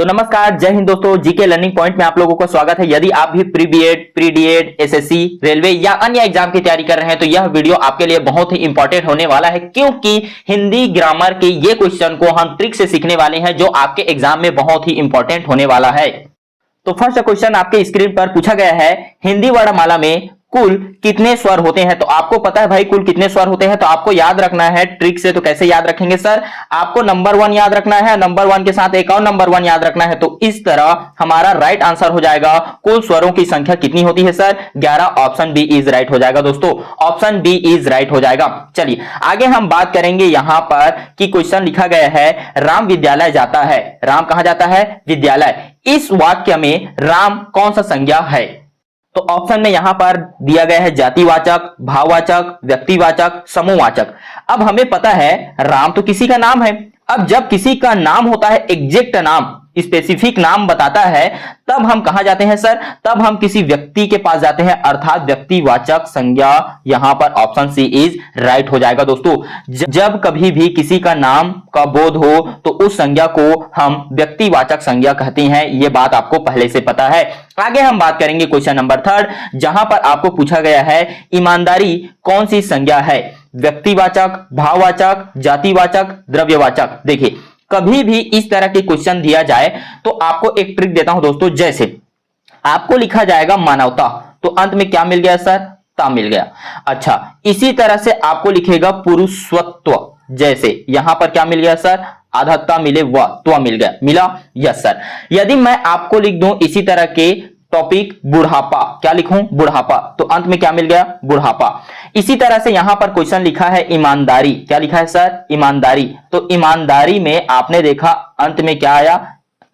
तो नमस्कार, जय हिंद दोस्तों। जीके लर्निंग पॉइंट में आप लोगों का स्वागत है। यदि आप भी pre B Ed, pre D Ed, SSC, railway या अन्य एग्जाम की तैयारी कर रहे हैं तो यह वीडियो आपके लिए बहुत ही इंपॉर्टेंट होने वाला है, क्योंकि हिंदी ग्रामर के ये क्वेश्चन को हम ट्रिक से सीखने वाले हैं जो आपके एग्जाम में बहुत ही इंपॉर्टेंट होने वाला है। तो फर्स्ट क्वेश्चन आपके स्क्रीन पर पूछा गया है, हिंदी वर्णमाला में कुल कितने स्वर होते हैं। तो आपको पता है भाई कुल कितने स्वर होते हैं, तो आपको याद रखना है ट्रिक से। तो कैसे याद रखेंगे सर? आपको नंबर 1 याद रखना है, नंबर 1 के साथ एक और नंबर 1 याद रखना है। तो इस तरह हमारा राइट आंसर हो जाएगा कुल स्वरों की संख्या कितनी होती है sir? 11। Option B is right हो जाएगा दोस्तों, ऑप्शन बी इज राइट हो जाएगा। चलिए आगे हम बात करेंगे यहां पर कि क्वेश्चन लिखा गया है, राम विद्यालय जाता है। राम कहां जाता है? विद्यालय। इस वाक्य में राम कौन सा संज्ञा है? तो ऑप्शन में यहां पर दिया गया है जातिवाचक, भाववाचक, व्यक्तिवाचक, समूहवाचक। अब हमें पता है राम तो किसी का नाम है। अब जब किसी का नाम होता है, एग्जैक्ट नाम, स्पेसिफिक नाम बताता है, तब हम कहां जाते हैं सर? तब हम किसी व्यक्ति के पास जाते हैं, अर्थात व्यक्तिवाचक संज्ञा। यहां पर ऑप्शन सी इज राइट हो जाएगा दोस्तों। जब कभी भी किसी का नाम का बोध हो तो उस संज्ञा को हम व्यक्तिवाचक संज्ञा कहते हैं। यह बात आपको पहले से पता है। आगे हम बात करेंगे क्वेश्चन नंबर 3, जहां पर आपको पूछा गया है, ईमानदारी कौन सी संज्ञा है? व्यक्तिवाचक, भाववाचक, जातिवाचक, द्रव्यवाचक। देखिए कभी भी इस तरह के क्वेश्चन दिया जाए तो आपको एक ट्रिक देता हूं दोस्तों। जैसे आपको लिखा जाएगा मानवता, तो अंत में क्या मिल गया सर? ता मिल गया। अच्छा, इसी तरह से आपको लिखेगा पुरुषत्व, जैसे यहां पर क्या मिल गया सर? आधा मिले व त्व मिल गया। मिला? Yes sir. यदि मैं आपको लिख दूं इसी तरह के टॉपिक बुढ़ापा, क्या लिखूं? बुढ़ापा, तो अंत में क्या मिल गया? बुढ़ापा। इसी तरह से यहां पर क्वेश्चन लिखा है ईमानदारी, क्या लिखा है सर? ईमानदारी। तो ईमानदारी में आपने देखा अंत में क्या आया?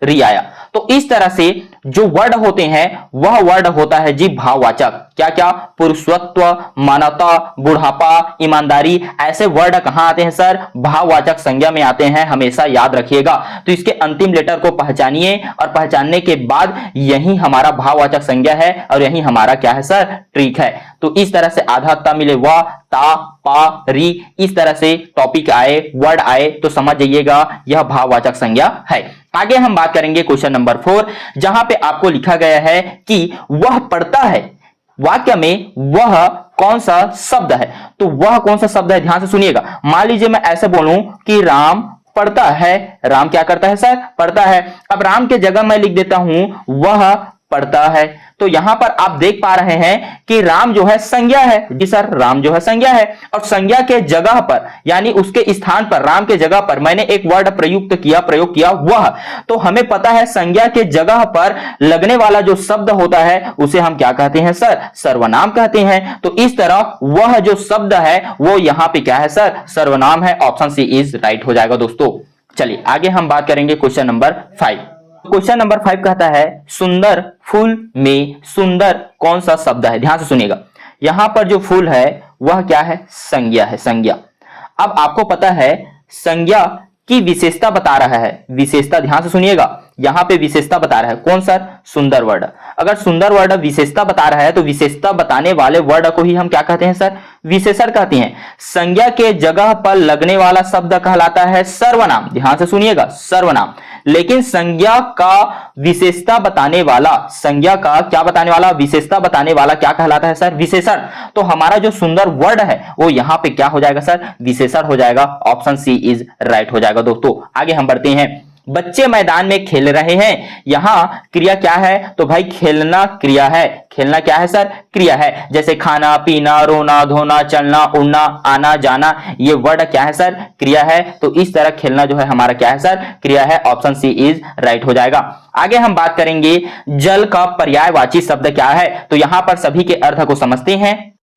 री आया। तो इस तरह से जो वर्ड होते हैं वह वर्ड होता है जी भाववाचक। क्या क्या? पुरुषत्व, मानवता, बुढ़ापा, ईमानदारी, ऐसे वर्ड कहां आते हैं सर? भाववाचक संज्ञा में आते हैं, हमेशा याद रखिएगा। तो इसके अंतिम लेटर को पहचानिए और पहचानने के बाद यही हमारा भाववाचक संज्ञा है और यही हमारा क्या है सर? ट्रिक है। तो इस तरह से आधा ता मिले वा, ता, पा, री, इस तरह से टॉपिक आए, वर्ड आए तो समझ जाइएगा यह भाववाचक संज्ञा है। आगे हम बात करेंगे क्वेश्चन नंबर 4, जहां पे आपको लिखा गया है कि वह पढ़ता है। वाक्य में वह कौन सा शब्द है? तो वह कौन सा शब्द है? ध्यान से सुनिएगा। मान लीजिए मैं ऐसे बोलूं कि राम पढ़ता है। राम क्या करता है सर? पढ़ता है। अब राम के जगह मैं लिख देता हूं वह पढ़ता है। तो यहां पर आप देख पा रहे हैं कि राम जो है संज्ञा है। जी सर, राम जो है संज्ञा है, और संज्ञा के जगह पर यानी उसके स्थान पर, राम के जगह पर मैंने एक वर्ड प्रयोग किया वह। तो हमें पता है संज्ञा के जगह पर लगने वाला जो शब्द होता है उसे हम क्या कहते हैं सर? सर्वनाम कहते हैं। तो इस तरह वह जो शब्द है वो यहां पे क्या है सर? सर्वनाम है। ऑप्शन सी इज राइट हो जाएगा दोस्तों। चलिए आगे हम बात करेंगे क्वेश्चन नंबर 5। क्वेश्चन नंबर 5 कहता है, सुंदर फूल में सुंदर कौन सा शब्द है? ध्यान से सुनिएगा। यहां पर जो फूल है वह क्या है? संज्ञा है, संज्ञा। अब आपको पता है संज्ञा की विशेषता बता रहा है। विशेषता, ध्यान से सुनिएगा, यहां पे विशेषता बता रहा है कौन सर? सुंदर वर्ड। अगर सुंदर वर्ड विशेषता बता रहा है तो विशेषता बताने वाले वर्ड को ही हम क्या कहते हैं सर? विशेषण कहते हैं। संज्ञा के जगह पर लगने वाला शब्द कहलाता है सर्वनाम। ध्यान से सुनिएगा, सर्वनाम। लेकिन संज्ञा का विशेषता बताने वाला, संज्ञा का क्या बताने वाला? विशेषता बताने वाला क्या कहलाता है सर? विशेषण। तो हमारा जो सुंदर वर्ड है वो यहां पे क्या हो जाएगा सर? विशेषण हो जाएगा। ऑप्शन सी इज राइट हो जाएगा दोस्तों। आगे हम बढ़ते हैं। बच्चे मैदान में खेल रहे हैं। यहां क्रिया क्या है? तो भाई खेलना क्रिया है। खेलना क्या है सर? क्रिया है। जैसे खाना, पीना, रोना, धोना, चलना, उड़ना, आना, जाना, ये वर्ड क्या है सर? क्रिया है। तो इस तरह खेलना जो है हमारा क्या है सर? क्रिया है। ऑप्शन सी इज राइट हो जाएगा। आगे हम बात करेंगे जल का पर्यायवाची शब्द क्या है। तो यहां पर सभी के अर्थ को समझते हैं।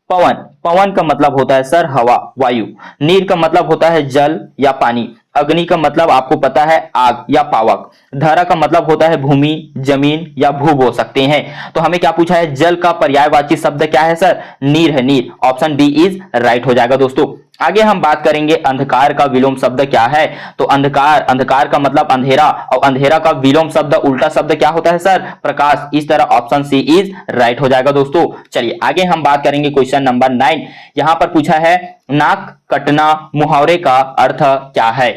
पवन, पवन का मतलब होता है सर हवा, वायु। नीर का मतलब होता है जल या पानी। अग्नि का मतलब आपको पता है आग या पावक। धरा का मतलब होता है भूमि, जमीन या भू बोल सकते हैं। तो हमें क्या पूछा है? जल का पर्यायवाची शब्द क्या है सर? नीर है, नीर। ऑप्शन बी इज राइट हो जाएगा दोस्तों। आगे हम बात करेंगे अंधकार का विलोम शब्द क्या है। तो अंधकार, अंधकार का मतलब अंधेरा, और अंधेरा का विलोम शब्द, उल्टा शब्द क्या होता है सर? प्रकाश। इस तरह ऑप्शन सी इज राइट हो जाएगा दोस्तों। चलिए आगे हम बात करेंगे क्वेश्चन नंबर 9। यहां पर पूछा है नाक कटना मुहावरे का अर्थ क्या है।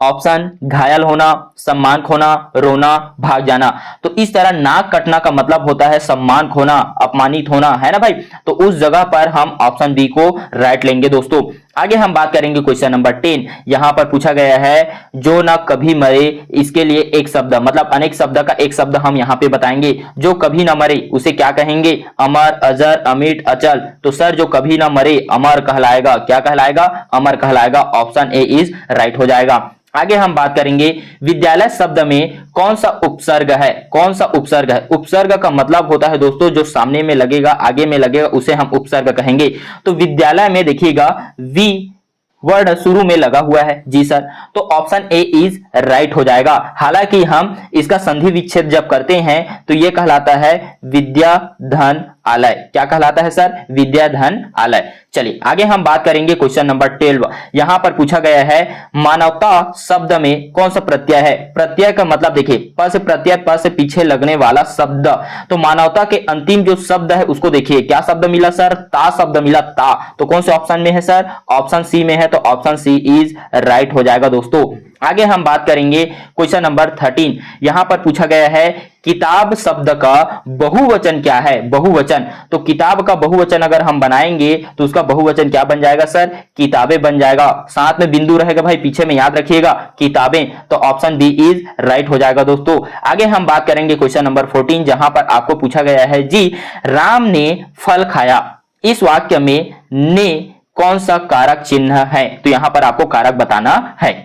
ऑप्शन घायल होना, सम्मान खोना, रोना, भाग जाना। तो इस तरह नाक कटना का मतलब होता है सम्मान खोना, अपमानित होना, है ना भाई। तो उस जगह पर हम ऑप्शन बी को राइट लेंगे दोस्तों। आगे हम बात करेंगे क्वेश्चन नंबर 10। यहां पर पूछा गया है जो ना कभी मरे, इसके लिए एक शब्द, मतलब अनेक शब्द का एक शब्द हम यहां पे बताएंगे। जो कभी ना मरे उसे क्या कहेंगे? अमर, अजर, अमिट, अचल। तो सर जो कभी ना मरे अमर कहलाएगा। क्या कहलाएगा? अमर कहलाएगा। ऑप्शन ए इज राइट हो जाएगा। आगे हम बात करेंगे विद्यालय शब्द में कौन सा उपसर्ग है? कौन सा उपसर्ग है? उपसर्ग का मतलब होता है दोस्तों जो सामने में लगेगा, आगे में लगेगा, उसे हम उपसर्ग कहेंगे। तो विद्यालय में देखिएगा वी वर्ड शुरू में लगा हुआ है। जी सर, तो ऑप्शन ए इज राइट हो जाएगा। हालांकि हम इसका संधि विच्छेद जब करते हैं तो यह कहलाता है विद्या धन आलय। क्या कहलाता है सर? विद्या धन आलय। चलिए आगे हम बात करेंगे क्वेश्चन नंबर 12। यहां पर पूछा गया है मानवता शब्द में कौन सा प्रत्यय है? प्रत्यय का मतलब देखिए प से प्रत्यय, प से पीछे लगने वाला शब्द। तो मानवता के अंतिम जो शब्द है उसको देखिए, क्या शब्द मिला सर? ता शब्द मिला, ता। तो कौन से ऑप्शन में है सर? ऑप्शन सी में है। तो ऑप्शन सी इज राइट हो जाएगा दोस्तों। आगे हम बात करेंगे क्वेश्चन नंबर 13। यहां पर पूछा गया है किताब शब्द का बहुवचन क्या है? बहुवचन। तो किताब का बहुवचन अगर हम बनाएंगे तो उसका बहुवचन क्या बन जाएगा सर? किताबें बन जाएगा। साथ में बिंदु रहेगा भाई, पीछे में याद रखिएगा, किताबें। तो ऑप्शन बी इज राइट हो जाएगा दोस्तों। आगे हम बात करेंगे क्वेश्चन नंबर 14, जहां पर आपको पूछा गया है जी राम ने फल खाया, इस वाक्य में ने कौन सा कारक चिन्ह है? तो यहां पर आपको कारक बताना है।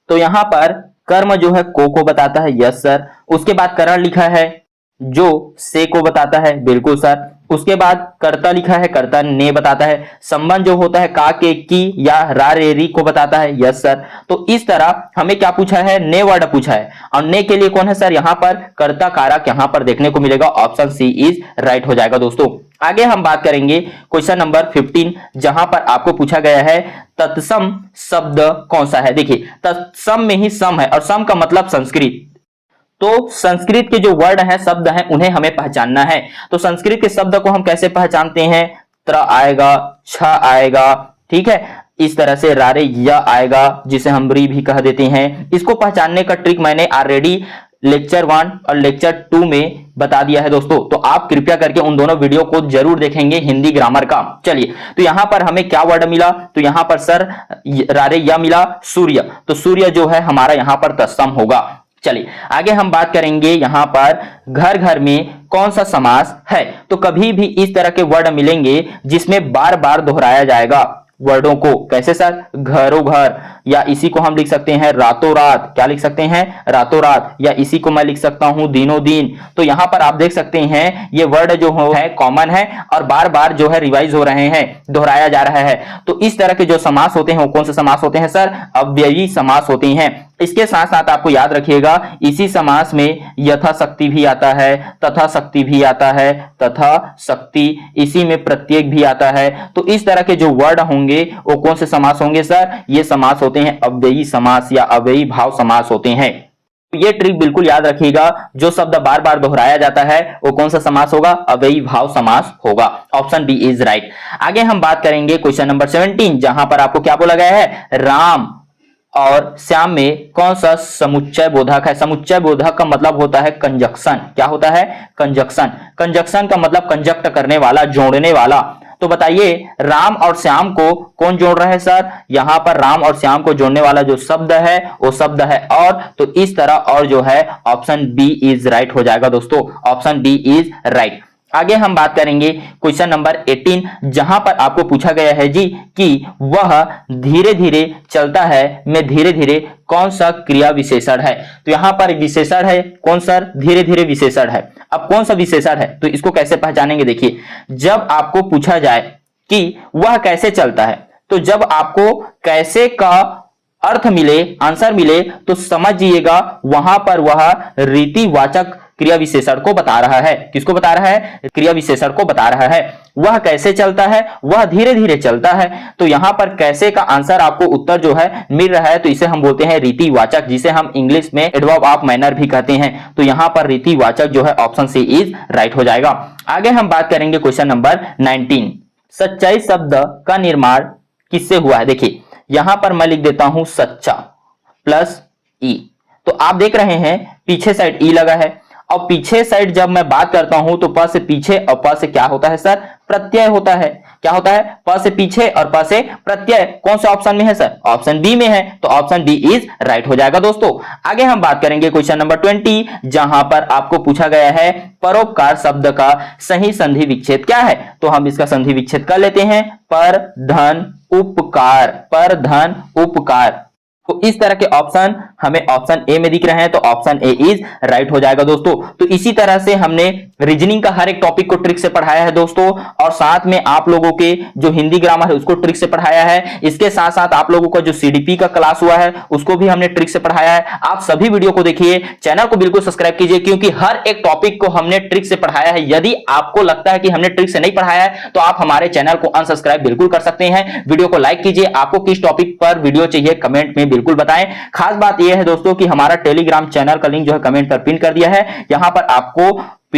तो यहां पर कर्म जो है को बताता है, यस सर। उसके बाद करण लिखा है जो से को बताता है, बिल्कुल सर। उसके बाद कर्ता लिखा है, कर्ता ने बताता है। संबंध जो होता है का के की या रा रे री को बताता है, यस सर। तो इस तरह हमें क्या पूछा है? ने वर्ड पूछा है। और ने के लिए कौन है सर? यहां पर कर्ता कारक यहां पर देखने को मिलेगा। ऑप्शन सी इज राइट हो जाएगा दोस्तों। आगे हम बात करेंगे क्वेश्चन नंबर 15, जहां पर आपको पूछा गया है तत्सम शब्द कौन सा है? देखिए तत्सम में ही सम है और सम का मतलब संस्कृत। तो संस्कृत के जो वर्ड हैं, शब्द हैं, उन्हें हमें पहचानना है। तो संस्कृत के शब्द को हम कैसे पहचानते हैं? त्र आएगा, छ आएगा, ठीक है। इस तरह से रारे या आएगा जिसे हम री भी कह देते हैं। इसको पहचानने का ट्रिक मैंने ऑलरेडी लेक्चर 1 और लेक्चर 2 में बता दिया है दोस्तों। तो आप कृपया करके उन दोनों वीडियो को जरूर देखेंगे हिंदी ग्रामर का। चलिए, तो यहां पर हमें क्या वर्ड मिला? तो यहां पर सर रारे या मिला, सूर्य। तो सूर्य जो है हमारा यहां पर तत्सम होगा। चलिए आगे हम बात करेंगे यहां पर घर घर में कौन सा समास है? तो कभी भी इस तरह के वर्ड मिलेंगे जिसमें बार बार दोहराया जाएगा वर्डों को। कैसे सर? घरों घर, या इसी को हम लिख सकते हैं रातों रात। क्या लिख सकते हैं? रातों रात। या इसी को मैं लिख सकता हूं दिनों दिन। तो यहां पर आप देख सकते हैं ये वर्ड जो है कॉमन है और बार बार जो है रिवाइज हो रहे हैं, दोहराया जा रहा है। तो इस तरह के जो समास होते हैं वो कौन से समास होते हैं सर? अव्ययी समास होते हैं। इसके साथ साथ आपको याद रखिएगा इसी समास में यथाशक्ति भी आता है, तथा शक्ति भी आता है, तथा शक्ति, इसी में प्रत्येक भी आता है। तो इस तरह के जो वर्ड होंगे वो कौन से समास होंगे सर? ये समास होते हैं अव्ययी समास या अव्ययी भाव समास होते हैं। ये ट्रिक बिल्कुल याद रखिएगा, जो शब्द बार बार दोहराया जाता है वो कौन सा समास होगा? अव्ययी भाव समास होगा। Option B is right. आगे हम बात करेंगे क्वेश्चन नंबर 17, जहां पर आपको क्या बोला गया है? राम और श्याम में कौन सा समुच्चय बोधक है? समुच्चय बोधक का मतलब होता है कंजक्शन। क्या होता है? कंजक्शन। कंजक्शन का मतलब कंजक्ट करने वाला, जोड़ने वाला। तो बताइए राम और श्याम को कौन जोड़ रहा है सर? यहां पर राम और श्याम को जोड़ने वाला जो शब्द है वो शब्द है और। तो इस तरह और जो है ऑप्शन बी इज राइट हो जाएगा दोस्तों। Option B is right. आगे हम बात करेंगे क्वेश्चन नंबर 18, जहां पर आपको पूछा गया है जी कि वह धीरे धीरे चलता है में धीरे धीरे कौन सा क्रिया विशेषण है? तो यहां पर विशेषण है कौन सर? धीरे धीरे विशेषण है। अब कौन सा विशेषण है तो इसको कैसे पहचानेंगे? देखिए जब आपको पूछा जाए कि वह कैसे चलता है, तो जब आपको कैसे का अर्थ मिले, आंसर मिले, तो समझिएगा वहां पर वह रीतिवाचक क्रिया विशेषण को बता रहा है। किसको बता रहा है? क्रिया विशेषण को बता रहा है। वह कैसे चलता है? वह धीरे धीरे चलता है। तो यहां पर कैसे का आंसर आपको उत्तर जो है मिल रहा है, तो इसे हम बोलते हैं रीतिवाचक, जिसे हम इंग्लिश में एडवर्ब ऑफ मैनर भी कहते हैं। तो यहां पर रीतिवाचक जो है ऑप्शन सी इज राइट हो जाएगा। आगे हम बात करेंगे क्वेश्चन नंबर 19, सच्चाई शब्द का निर्माण किससे हुआ है? देखिए यहां पर मैं लिख देता हूं सच्चा, प्लस ई। तो आप देख रहे हैं पीछे साइड ई लगा है, और पीछे साइड जब मैं बात करता हूं तो प से पीछे और प से क्या होता है सर, प्रत्यय होता है। क्या होता है, प से पीछे और प से प्रत्यय। कौन से ऑप्शन में है सर, ऑप्शन बी में है, तो ऑप्शन बी इज राइट हो जाएगा दोस्तों। आगे हम बात करेंगे क्वेश्चन नंबर 20, जहां पर आपको पूछा गया है परोपकार शब्द का सही संधि विच्छेद क्या है। तो हम इसका संधि विच्छेद कर लेते हैं, पर धन उपकार, पर धन उपकार। तो इस तरह के ऑप्शन हमें ऑप्शन ए में दिख रहे हैं, तो ऑप्शन ए इज राइट हो जाएगा दोस्तों। तो इसी तरह से हमने रीजनिंग का हर एक टॉपिक को ट्रिक से पढ़ाया है दोस्तों, और साथ में आप लोगों के जो हिंदी ग्रामर है उसको ट्रिक से पढ़ाया है। इसके साथ साथ आप लोगों का जो सीडीपी का क्लास हुआ है उसको भी हमने ट्रिक से पढ़ाया है। आप सभी वीडियो को देखिए, चैनल को बिल्कुल सब्सक्राइब कीजिए, क्योंकि हर एक टॉपिक को हमने ट्रिक से पढ़ाया है। यदि आपको लगता है कि हमने ट्रिक से नहीं पढ़ाया है तो आप हमारे चैनल को अनसब्सक्राइब बिल्कुल कर सकते हैं। वीडियो को लाइक कीजिए, आपको किस टॉपिक पर वीडियो चाहिए कमेंट में बिल्कुल बताएं। खास बात यह है दोस्तों कि हमारा टेलीग्राम चैनल का लिंक जो है कमेंट पर पिन कर दिया है। यहां पर आपको